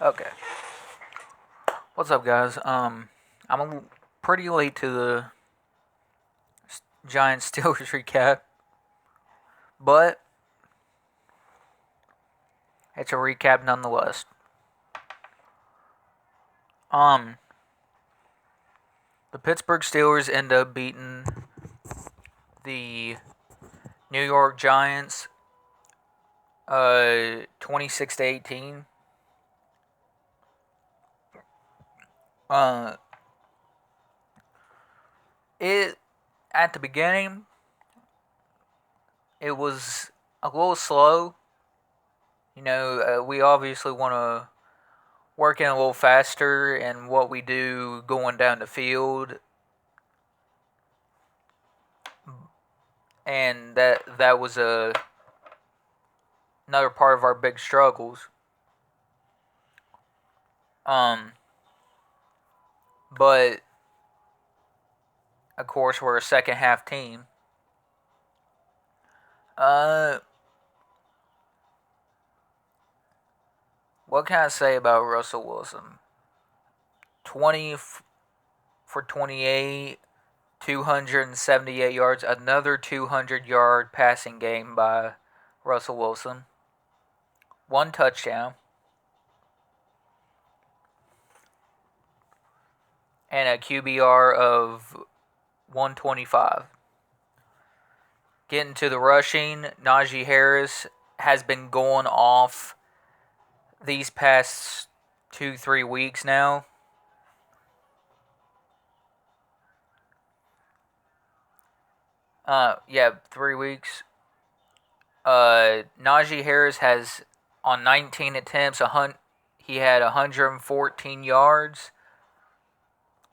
Okay. What's up, guys? Pretty late to the Giants Steelers recap, but it's a recap nonetheless. Um, the Pittsburgh Steelers end up beating the New York Giants, 26-18. Uh, it at the beginning, it was a little slow. We obviously want to work in a little faster and what we do going down the field, and that was another part of our big struggles. Um, but of course we're a second half team. Uh, what can I say about Russell Wilson? 20 for 28, 278 yards, another 200-yard passing game by Russell Wilson. One touchdown. And a QBR of 125. Getting to the rushing, Najee Harris has been going off these past 2-3 weeks now. Yeah, 3 weeks. Najee Harris has, on 19 attempts, he had 114 yards.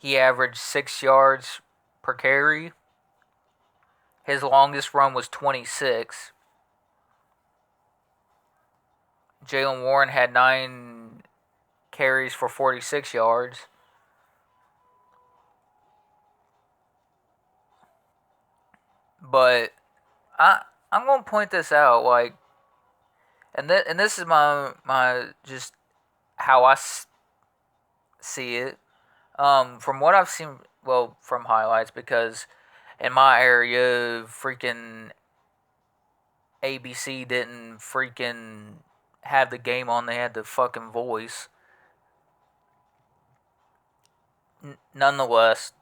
He averaged 6 yards per carry. His longest run was 26. Jaylen Warren had 9 carries for 46 yards. But I'm gonna point this out, and this is my just how I see it. From what I've seen, well, from highlights, because in my area, freaking ABC didn't freaking have the game on. They had the fucking voice. Nonetheless,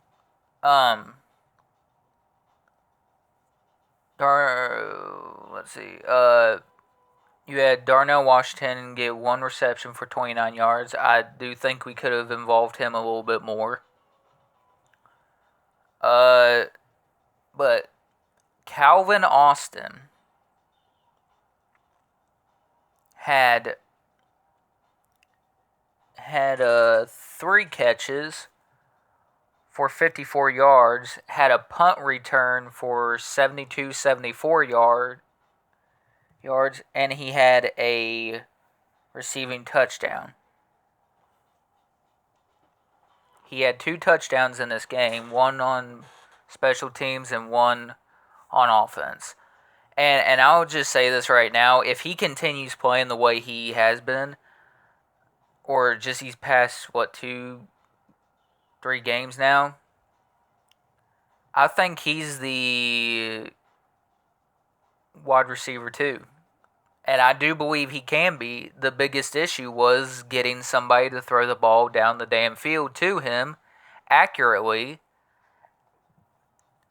um, let's see. You had Darnell Washington get 1 reception for 29 yards. I do think we could have involved him a little bit more. But Calvin Austin had 3 catches for 54 yards, had a punt return for 74 yards, and he had a receiving touchdown. He had 2 touchdowns in this game, one on special teams and one on offense. And I'll just say this right now, if he continues playing the way he has been, or just these past, 2-3 games now, I think he's the wide receiver too. And I do believe he can be. The biggest issue was getting somebody to throw the ball down the damn field to him accurately.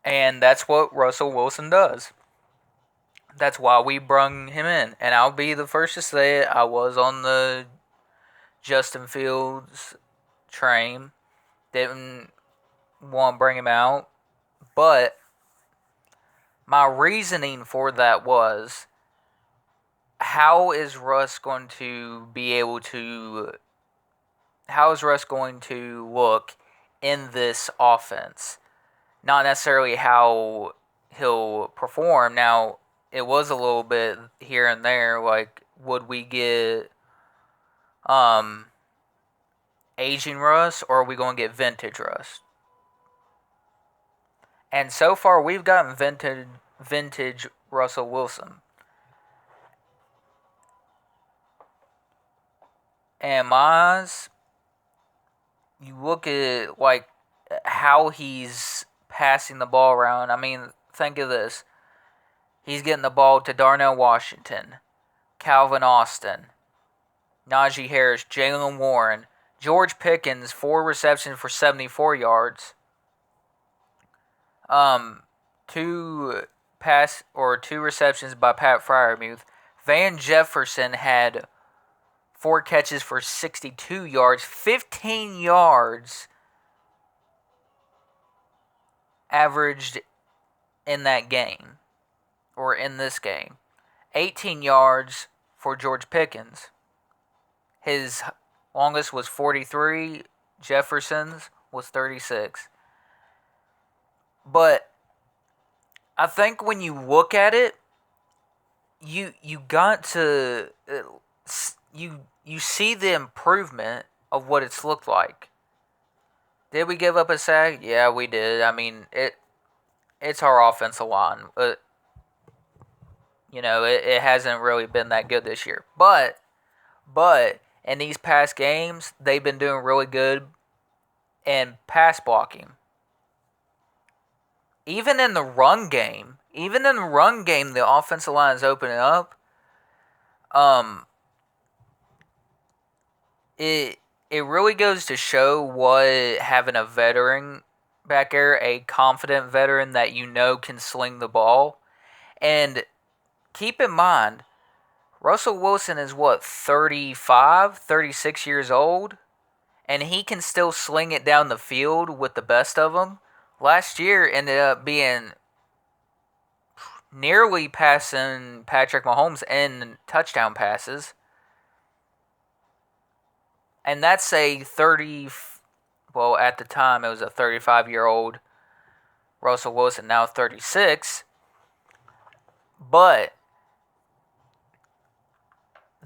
And that's what Russell Wilson does. That's why we brung him in. And I'll be the first to say it. I was on the Justin Fields train. Didn't want to bring him out. But my reasoning for that was, how is Russ going to look in this offense? Not necessarily how he'll perform. Now, it was a little bit here and there, like, would we get aging Russ, or are we going to get vintage Russ? And so far, we've gotten vintage Russell Wilson. And my eyes, you look at like how he's passing the ball around. I mean, think of this. He's getting the ball to Darnell Washington, Calvin Austin, Najee Harris, Jalen Warren, George Pickens, 4 receptions for 74 yards. Two two receptions by Pat Freiermuth. Van Jefferson had 4 catches for 62 yards, 15 yards averaged in that game, or in this game. 18 yards for George Pickens. His longest was 43. Jefferson's was 36. But I think when you look at it, you got to you see the improvement of what it's looked like. Did we give up a sack? Yeah, we did. I mean, it's our offensive line. It hasn't really been that good this year. But in these past games, they've been doing really good in pass blocking. Even in the run game, the offensive line is opening up. It really goes to show what having a veteran back there, a confident veteran that can sling the ball. And keep in mind, Russell Wilson is 35, 36 years old, and he can still sling it down the field with the best of them. Last year ended up being nearly passing Patrick Mahomes in touchdown passes. And that's at the time it was a 35-year-old Russell Wilson, now 36. But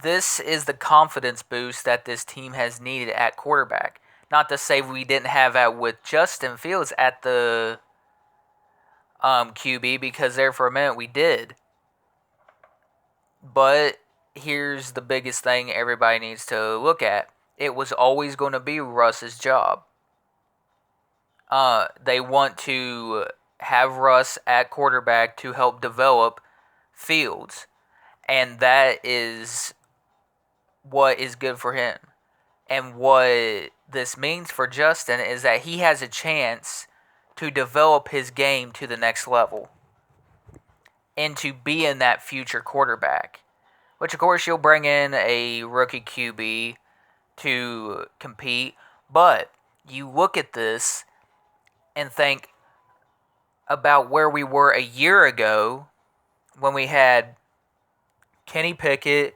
this is the confidence boost that this team has needed at quarterback. Not to say we didn't have that with Justin Fields at the QB, because there for a minute we did. But here's the biggest thing everybody needs to look at. It was always going to be Russ's job. They want to have Russ at quarterback to help develop Fields. And that is what is good for him. And what this means for Justin is that he has a chance to develop his game to the next level and to be in that future quarterback. Which, of course, you'll bring in a rookie QB to compete. But you look at this and think about where we were a year ago when we had Kenny Pickett,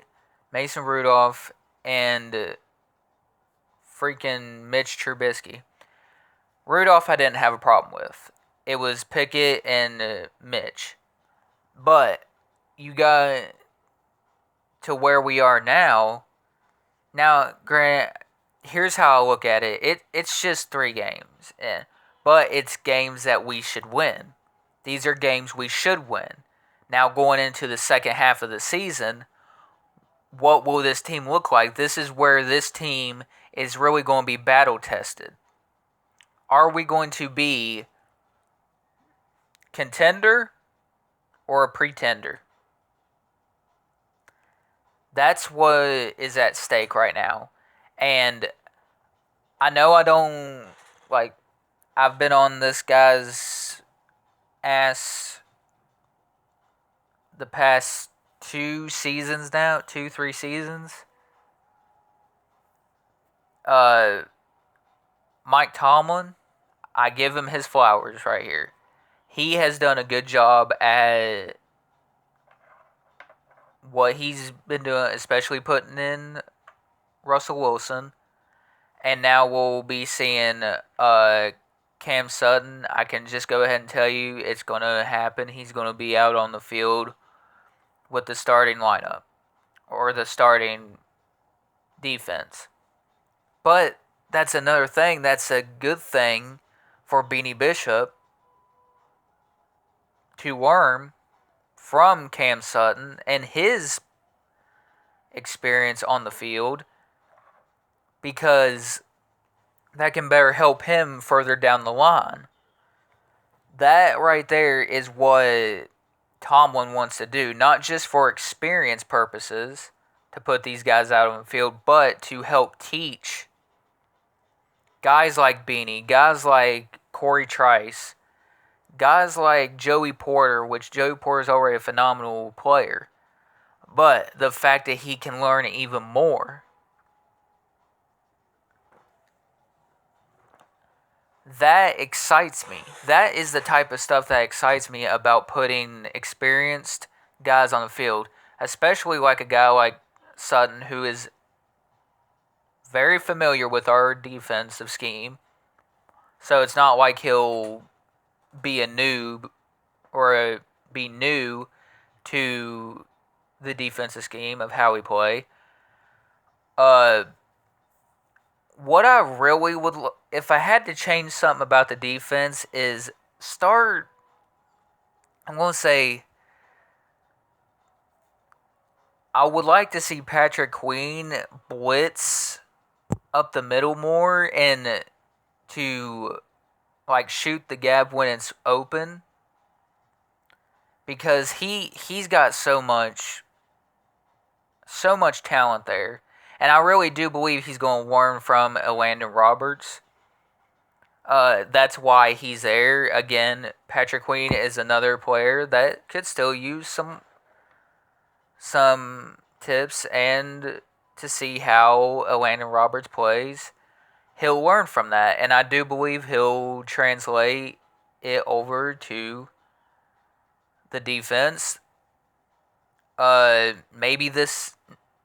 Mason Rudolph, and freaking Mitch Trubisky. Rudolph I didn't have a problem with. It was Pickett and Mitch. But you got to where we are now. Now, Grant, here's how I look at it. It's just 3 games. But it's games that we should win. These are games we should win. Now, going into the second half of the season, what will this team look like? This is where this team is really going to be battle tested. Are we going to be contender or a pretender? That's what is at stake right now. And I know I've been on this guy's ass the past 2 seasons now, 3 seasons. Mike Tomlin, I give him his flowers right here. He has done a good job at what he's been doing, especially putting in Russell Wilson. And now we'll be seeing Cam Sutton. I can just go ahead and tell you it's going to happen. He's going to be out on the field with the starting lineup or the starting defense. But that's another thing. That's a good thing for Beanie Bishop to learn from Cam Sutton and his experience on the field because that can better help him further down the line. That right there is what Tomlin wants to do, not just for experience purposes to put these guys out on the field, but to help teach guys like Beanie, guys like Corey Trice, guys like Joey Porter, which Joey Porter is already a phenomenal player, but the fact that he can learn even more. That excites me. That is the type of stuff that excites me about putting experienced guys on the field, especially like a guy like Sutton, who is very familiar with our defensive scheme. So it's not like he'll be a noob or be new to the defensive scheme of how we play. What I really would, if I had to change something about the defense, is start. I'm going to say, I would like to see Patrick Queen blitz up the middle more and to like shoot the gap when it's open, because he's got so much talent there. And I really do believe he's going to learn from Elandon Roberts. That's why he's there. Again, Patrick Queen is another player that could still use some tips and to see how Elandon Roberts plays. He'll learn from that, and I do believe he'll translate it over to the defense. Maybe this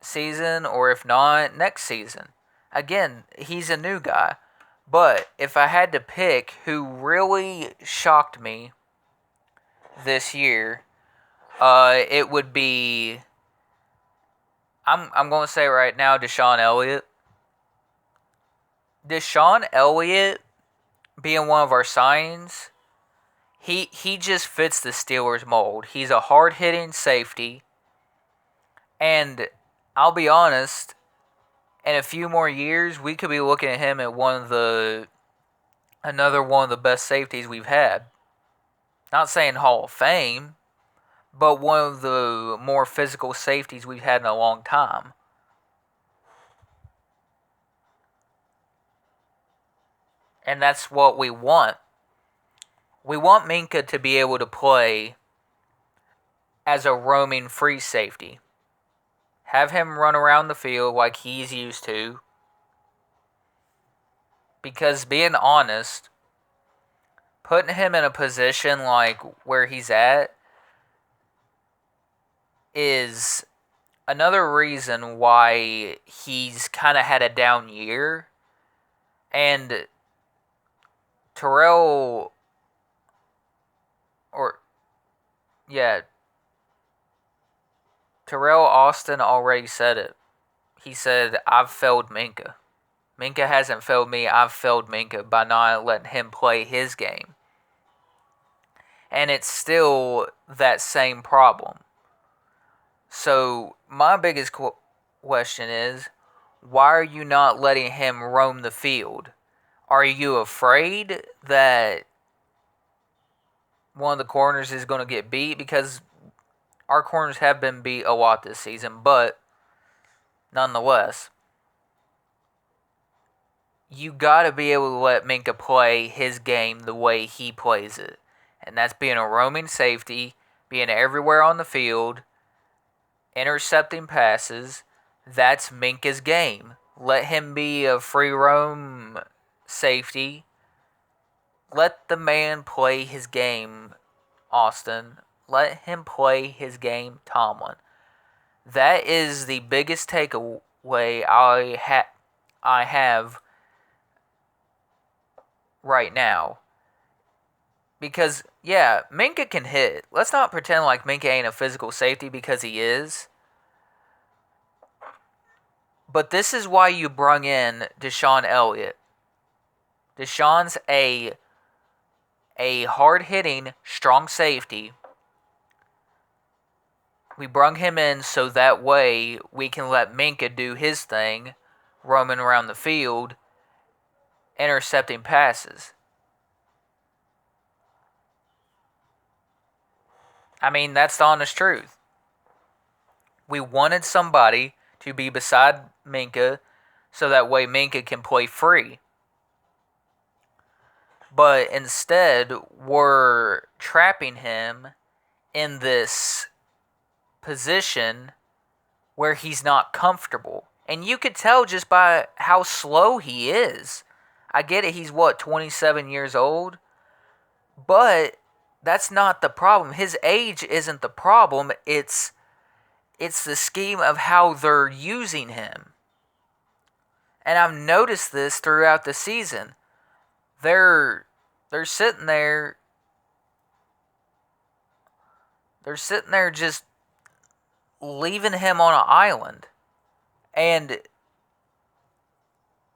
season, or if not, next season. Again, he's a new guy. But if I had to pick who really shocked me this year, it would be, I'm going to say right now, Deshaun Elliott. Deshaun Elliott being one of our signings, he just fits the Steelers mold. He's a hard-hitting safety, and I'll be honest, in a few more years, we could be looking at him at another one of the best safeties we've had. Not saying Hall of Fame, but one of the more physical safeties we've had in a long time. And that's what we want. We want Minkah to be able to play as a roaming free safety. Have him run around the field like he's used to. Because being honest, putting him in a position like where he's at is another reason why he's kind of had a down year. And Terrell Austin already said it. He said, I've failed Minkah. Minkah hasn't failed me. I've failed Minkah by not letting him play his game. And it's still that same problem. So my biggest question is, why are you not letting him roam the field? Are you afraid that one of the corners is going to get beat? Because our corners have been beat a lot this season, but nonetheless, you got to be able to let Minkah play his game the way he plays it. And that's being a roaming safety, being everywhere on the field, intercepting passes. That's Minkah's game. Let him be a free roam safety. Let the man play his game, Austin. Let him play his game, Tomlin. That is the biggest takeaway I have right now. Because, yeah, Minkah can hit. Let's not pretend like Minkah ain't a physical safety, because he is. But this is why you brung in Deshaun Elliott. Deshaun's a hard-hitting, strong safety. We brung him in so that way we can let Minkah do his thing roaming around the field, intercepting passes. I mean, that's the honest truth. We wanted somebody to be beside Minka so that way Minka can play free. But instead, we're trapping him in this position where he's not comfortable. And you could tell just by how slow he is. I get it, he's 27 years old? But that's not the problem. His age isn't the problem. It's the scheme of how they're using him. And I've noticed this throughout the season. They're sitting there. They're sitting there just leaving him on an island. And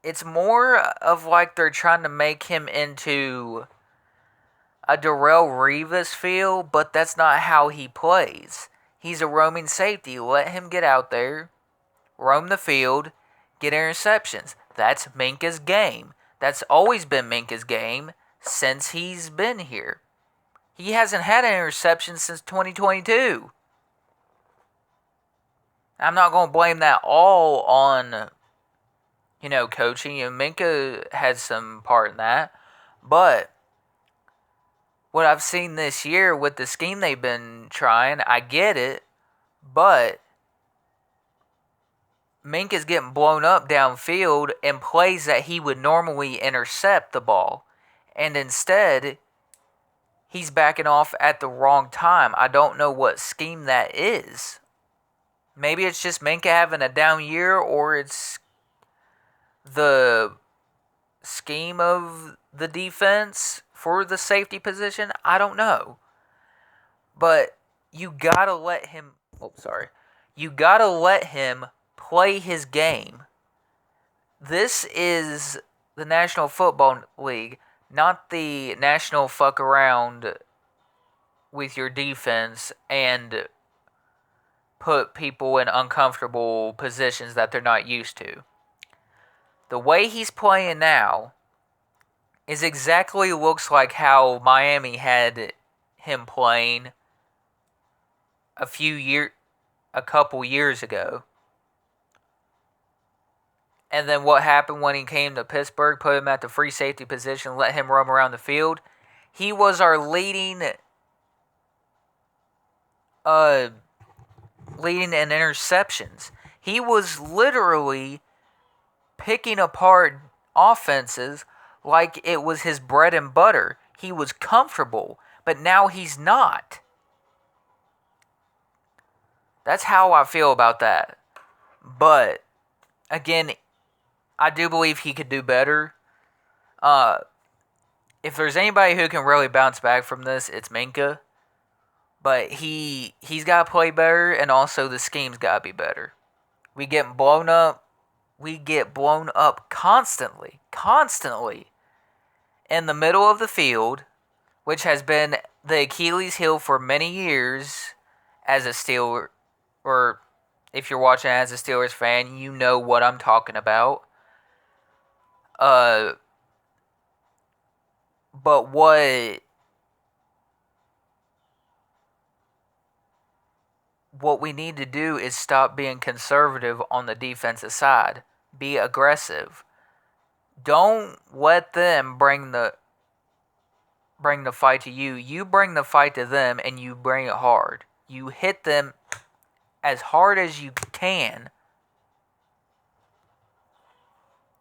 it's more of like they're trying to make him into a Darrelle Revis feel, but that's not how he plays. He's a roaming safety. Let him get out there, roam the field, get interceptions. That's Minka's game. That's always been Minka's game since he's been here. He hasn't had an interception since 2022. I'm not going to blame that all on, coaching. Minka had some part in that. But what I've seen this year with the scheme they've been trying, I get it. But Minka's getting blown up downfield in plays that he would normally intercept the ball. And instead, he's backing off at the wrong time. I don't know what scheme that is. Maybe it's just Minka having a down year, or it's the scheme of the defense for the safety position. I don't know. But you gotta let him... You gotta let him play his game. This is the National Football League, not the national fuck around with your defense and put people in uncomfortable positions that they're not used to. The way he's playing now is exactly looks like how Miami had him playing a couple years ago. And then what happened when he came to Pittsburgh, put him at the free safety position, let him roam around the field. He was our leading in interceptions. He was literally picking apart offenses like it was his bread and butter. He was comfortable, but now he's not. That's how I feel about that. But, again, I do believe he could do better. If there's anybody who can really bounce back from this, it's Minka. But he's got to play better, and also the scheme's got to be better. We get blown up constantly in the middle of the field, which has been the Achilles heel for many years as a Steeler, or if you're watching as a Steelers fan, you know what I'm talking about. But what we need to do is stop being conservative on the defensive side. Be aggressive. Don't let them bring the fight to you. You bring the fight to them, and you bring it hard. You hit them as hard as you can.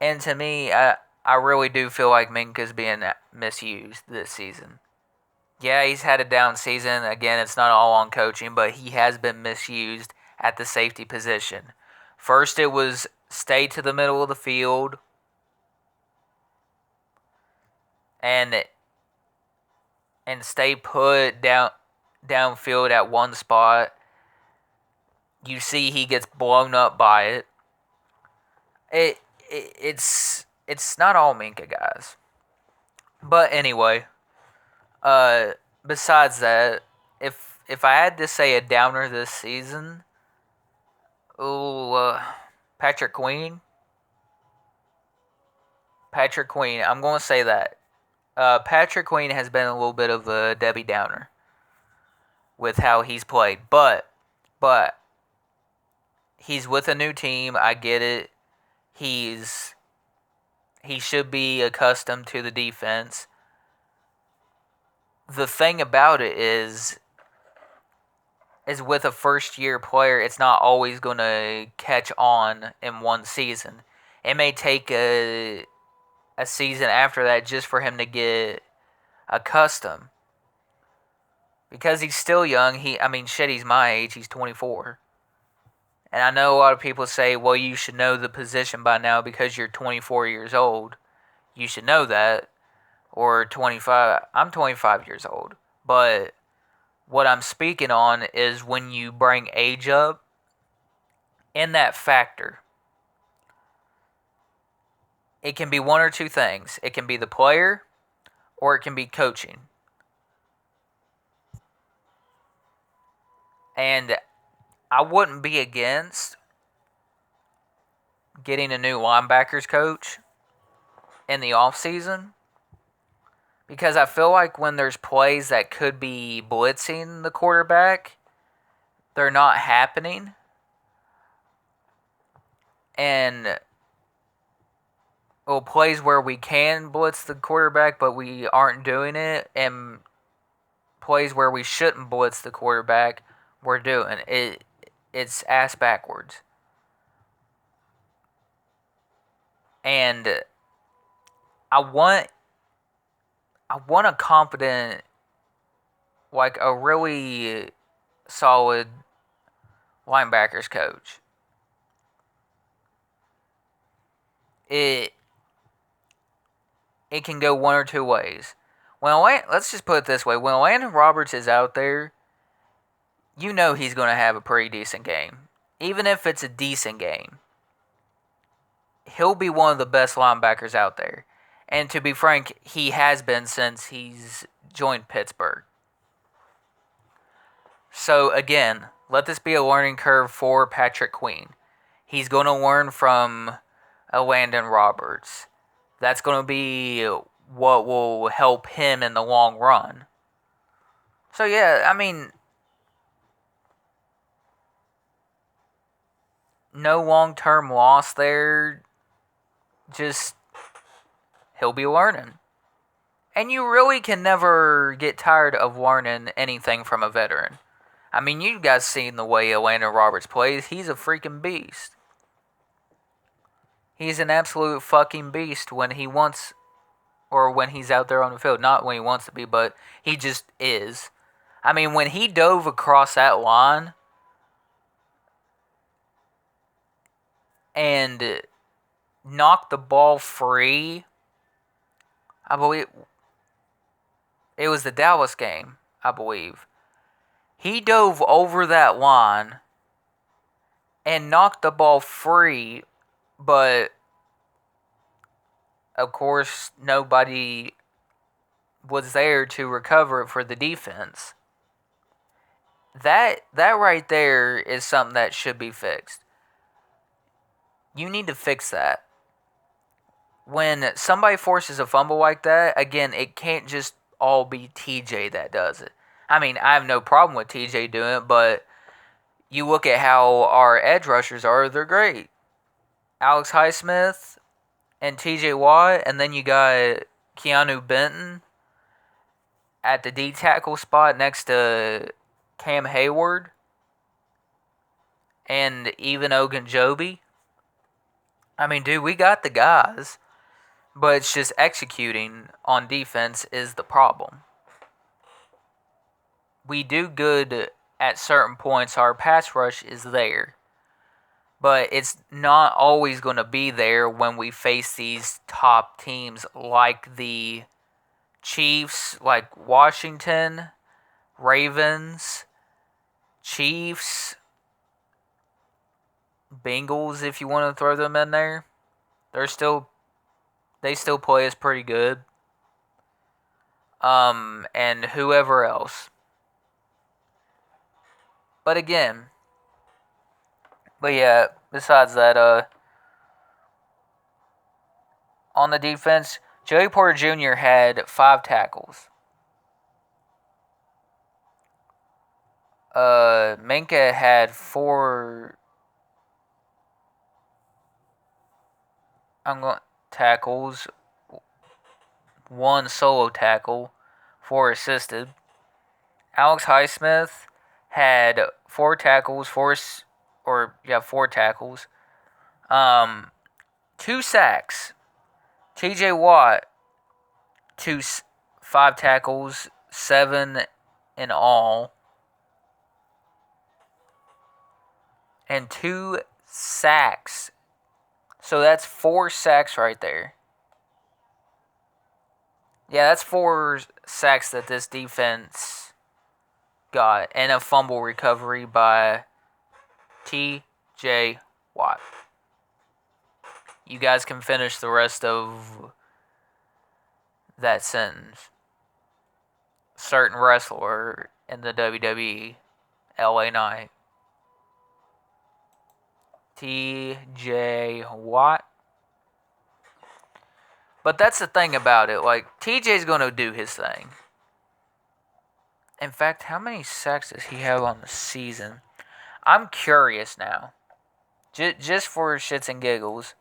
And to me, I really do feel like Minka's being misused this season. Yeah, he's had a down season. Again, it's not all on coaching, but he has been misused at the safety position. First, it was stay to the middle of the field and stay put downfield at one spot. You see he gets blown up by it. It's not all Minka, guys. But anyway, besides that, if I had to say a downer this season, Patrick Queen. Patrick Queen, I'm going to say that. Patrick Queen has been a little bit of a Debbie Downer with how he's played. But he's with a new team. I get it. He should be accustomed to the defense. The thing about it is with a first-year player, it's not always going to catch on in one season. It may take a season after that just for him to get accustomed. Because he's still young. He's my age. He's 24. And I know a lot of people say, well, you should know the position by now because you're 24 years old. You should know that. Or 25. I'm 25 years old. But what I'm speaking on is when you bring age up in that factor. It can be one or two things. It can be the player or it can be coaching. And I wouldn't be against getting a new linebackers coach in the offseason because I feel like when there's plays that could be blitzing the quarterback, they're not happening. And plays where we can blitz the quarterback but we aren't doing it, and plays where we shouldn't blitz the quarterback, we're doing it. It's ass backwards. And I want a confident, like a really solid linebackers coach. It can go one or two ways. Let's just put it this way. When Landon Roberts is out there, you know he's going to have a pretty decent game. Even if it's a decent game, he'll be one of the best linebackers out there. And to be frank, he has been since he's joined Pittsburgh. So again, let this be a learning curve for Patrick Queen. He's going to learn from Landon Roberts. That's going to be what will help him in the long run. So yeah, no long-term loss there. Just, he'll be learning. And you really can never get tired of learning anything from a veteran. You guys seen the way Landon Roberts plays. He's a freaking beast. He's an absolute fucking beast when he wants, or when he's out there on the field. Not when he wants to be, but he just is. When he dove across that line and knocked the ball free, I believe it was the Dallas game, I believe. He dove over that line and knocked the ball free, but of course nobody was there to recover it for the defense. That right there is something that should be fixed. You need to fix that. When somebody forces a fumble like that, again, it can't just all be TJ that does it. I have no problem with TJ doing it, but you look at how our edge rushers are, they're great. Alex Highsmith and TJ Watt, and then you got Keanu Benton at the D tackle spot next to Cam Hayward and even Ogunjobi. Dude, we got the guys, but it's just executing on defense is the problem. We do good at certain points. Our pass rush is there. But it's not always going to be there when we face these top teams like the Chiefs, like Washington, Ravens, Chiefs, Bengals, if you want to throw them in there. They still play us pretty good. And whoever else. But yeah, besides that, on the defense, Joey Porter Jr. had 5 tackles. Minka had 4 tackles, 1 solo tackle, 4 assisted. Alex Highsmith had 4 tackles, 4 tackles. 2 sacks. T.J. Watt, 5 tackles, 7 in all, and 2 sacks. So that's 4 sacks right there. Yeah, that's 4 sacks that this defense got, and a fumble recovery by T.J. Watt. You guys can finish the rest of that sentence. Certain wrestler in the WWE, LA Knight. T.J. Watt. But that's the thing about it. Like, TJ's going to do his thing. In fact, how many sacks does he have on the season? I'm curious now. Just for shits and giggles.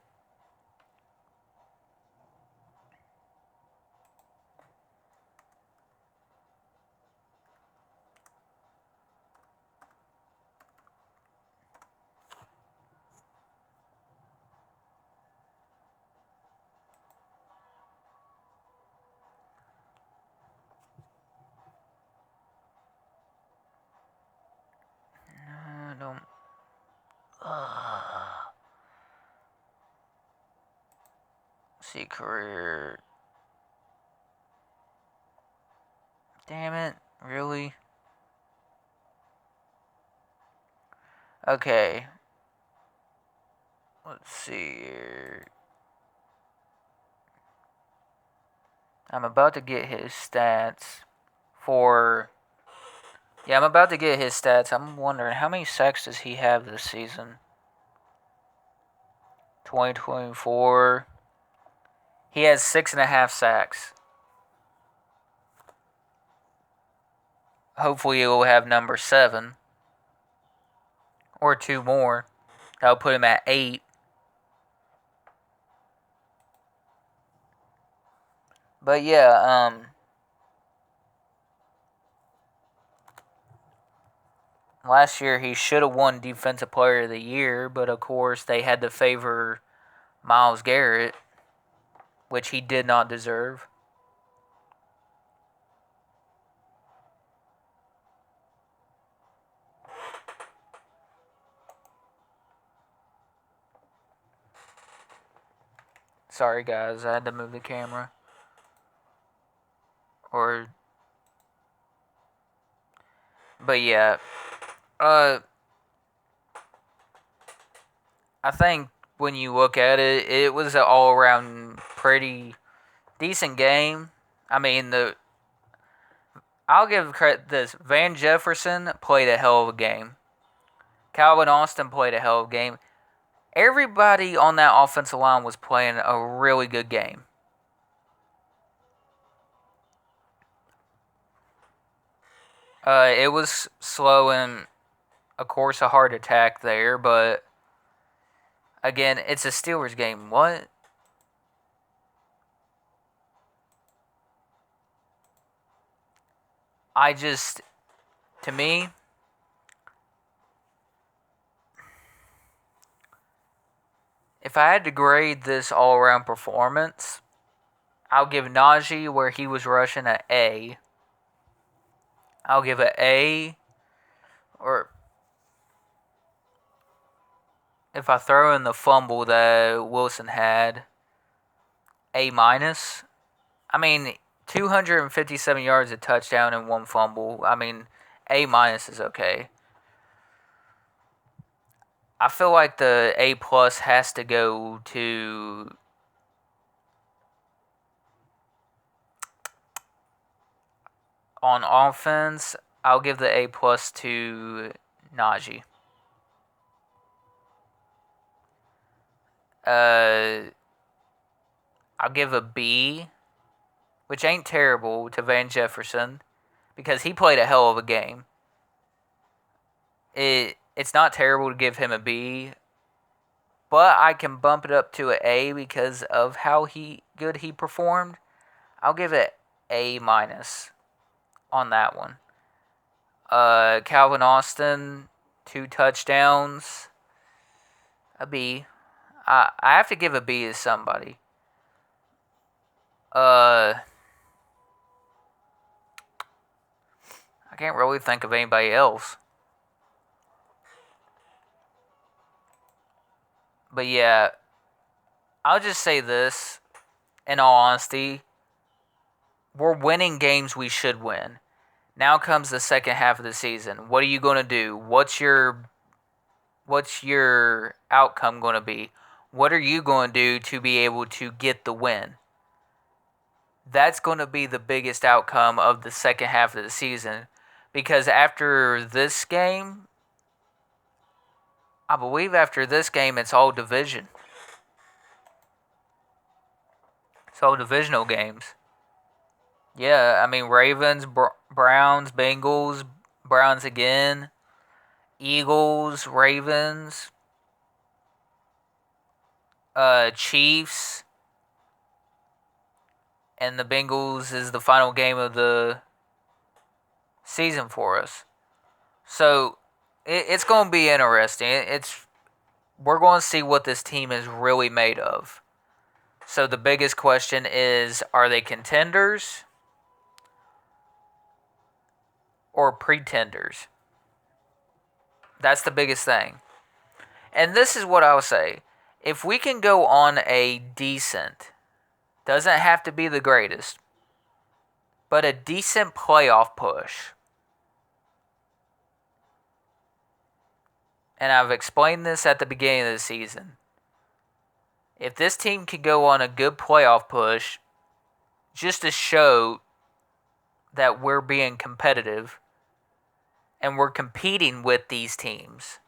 See, career. Damn it. Really? Okay. Let's see here. I'm about to get his stats for... Yeah, I'm about to get his stats. I'm wondering, how many sacks does he have this season? 2024. He has 6.5 sacks. Hopefully he will have number 7. Or 2 more. That'll put him at 8. But yeah, last year he should have won Defensive Player of the Year, but of course they had to favor Myles Garrett, which he did not deserve. Sorry guys, I had to move the camera. But yeah, I think when you look at it, it was an all-around pretty decent game. I mean, I'll give credit this. Van Jefferson played a hell of a game. Calvin Austin played a hell of a game. Everybody on that offensive line was playing a really good game. It was slow and, of course, a hard attack there, but again, it's a Steelers game. What? To me, if I had to grade this all-around performance, I'll give Najee, where he was rushing, an A. I'll give it A, or if I throw in the fumble that Wilson had, A minus. I mean, 257 yards, a touchdown, and 1 fumble. I mean, A minus is okay. I feel like the A plus has to go to on offense. I'll give the A plus to Najee. I'll give a B, which ain't terrible, to Van Jefferson because he played a hell of a game. It's not terrible to give him a B, but I can bump it up to an A because of how good he performed. I'll give it A minus on that one. Calvin Austin, 2 touchdowns, a B. I have to give a B to somebody. I can't really think of anybody else. But yeah, I'll just say this, in all honesty, we're winning games we should win. Now comes the second half of the season. What are you going to do? What's your outcome going to be? What are you going to do to be able to get the win? That's going to be the biggest outcome of the second half of the season. Because after this game, I believe after this game, it's all division. It's all divisional games. Yeah, I mean, Ravens, Browns, Bengals, Browns again, Eagles, Ravens, Chiefs, and the Bengals is the final game of the season for us. So it's going to be interesting. We're going to see what this team is really made of. So the biggest question is, are they contenders or pretenders? That's the biggest thing. And this is what I would say. If we can go on a decent, doesn't have to be the greatest, but a decent playoff push. And I've explained this at the beginning of the season. If this team can go on a good playoff push, just to show that we're being competitive and we're competing with these teams,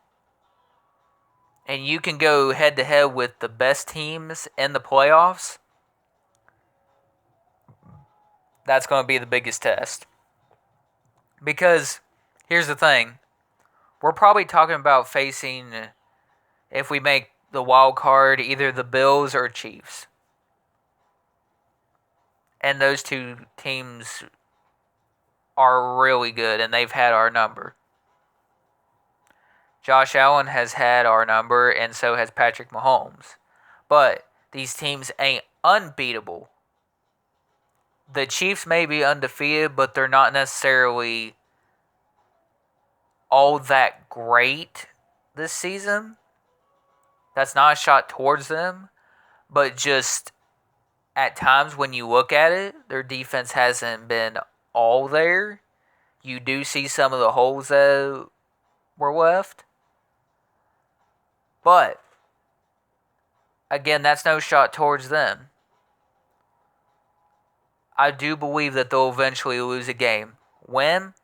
and you can go head to head with the best teams in the playoffs, that's going to be the biggest test. Because here's the thing. We're probably talking about facing, if we make the wild card, either the Bills or Chiefs. And those two teams are really good, and they've had our number. Josh Allen has had our number, and so has Patrick Mahomes. But these teams ain't unbeatable. The Chiefs may be undefeated, but they're not necessarily all that great this season. That's not a shot towards them, but just at times when you look at it, their defense hasn't been all there. You do see some of the holes that were left. But, again, that's no shot towards them. I do believe that they'll eventually lose a game. When?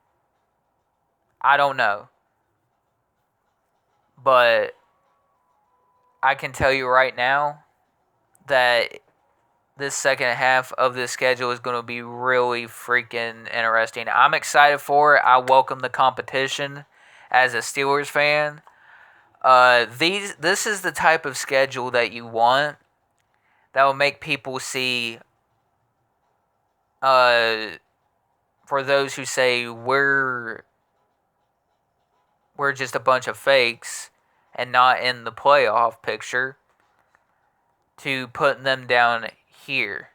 I don't know. But I can tell you right now that this second half of the schedule is going to be really freaking interesting. I'm excited for it. I welcome the competition as a Steelers fan. This is the type of schedule that you want that will make people see, for those who say we're just a bunch of fakes and not in the playoff picture, to putting them down here.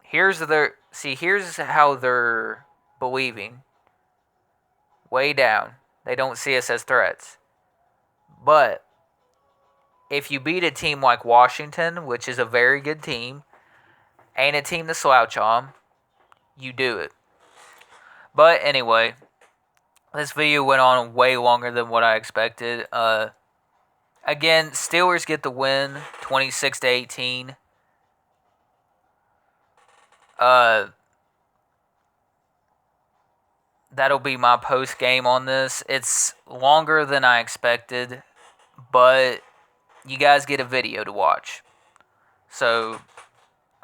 Here's how they're believing. Way down. They don't see us as threats. But if you beat a team like Washington, which is a very good team, ain't a team to slouch on, you do it. But anyway, this video went on way longer than what I expected. Again, Steelers get the win, 26-18. That'll be my post game on this. It's longer than I expected, but you guys get a video to watch. So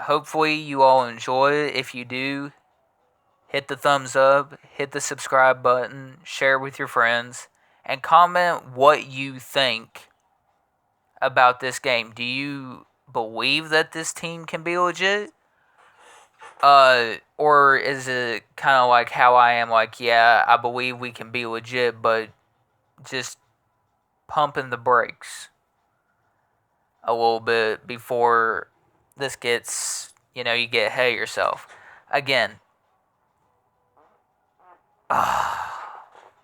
hopefully you all enjoy it. If you do, hit the thumbs up, hit the subscribe button, share with your friends, and comment what you think about this game. Do you believe that this team can be legit? Or is it kind of like how I am, like, yeah, I believe we can be legit, but just pumping the brakes a little bit before this gets, you get ahead of yourself. Again,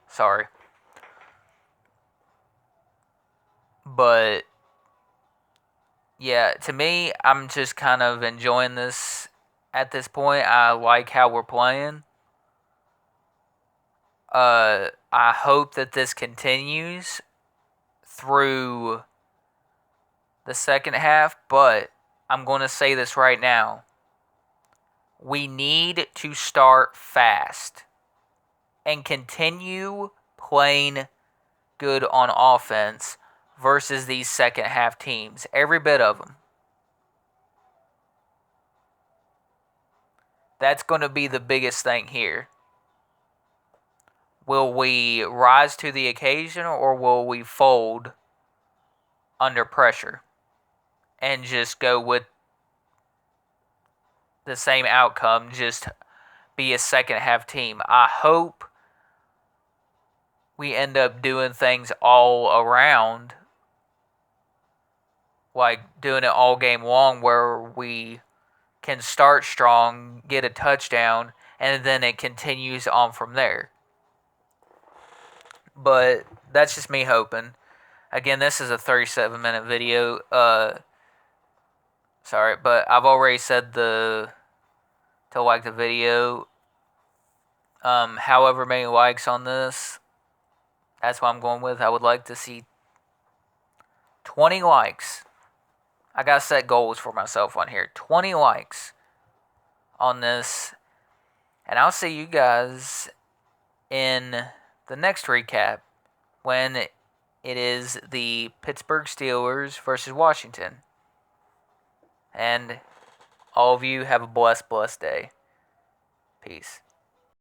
sorry. But, yeah, to me, I'm just kind of enjoying this at this point. I like how we're playing. I hope that this continues through the second half, but I'm going to say this right now. We need to start fast and continue playing good on offense versus these second half teams. Every bit of them. That's going to be the biggest thing here. Will we rise to the occasion or will we fold under pressure and just go with the same outcome, just be a second half team? I hope we end up doing things all around, like doing it all game long, where we can start strong, get a touchdown, and then it continues on from there. But that's just me hoping. Again, this is a 37-minute video. Sorry, but I've already said to like the video. However many likes on this, that's what I'm going with. I would like to see 20 likes. I gotta set goals for myself on here. 20 likes on this. And I'll see you guys in the next recap when it is the Pittsburgh Steelers versus Washington. And all of you have a blessed day. Peace.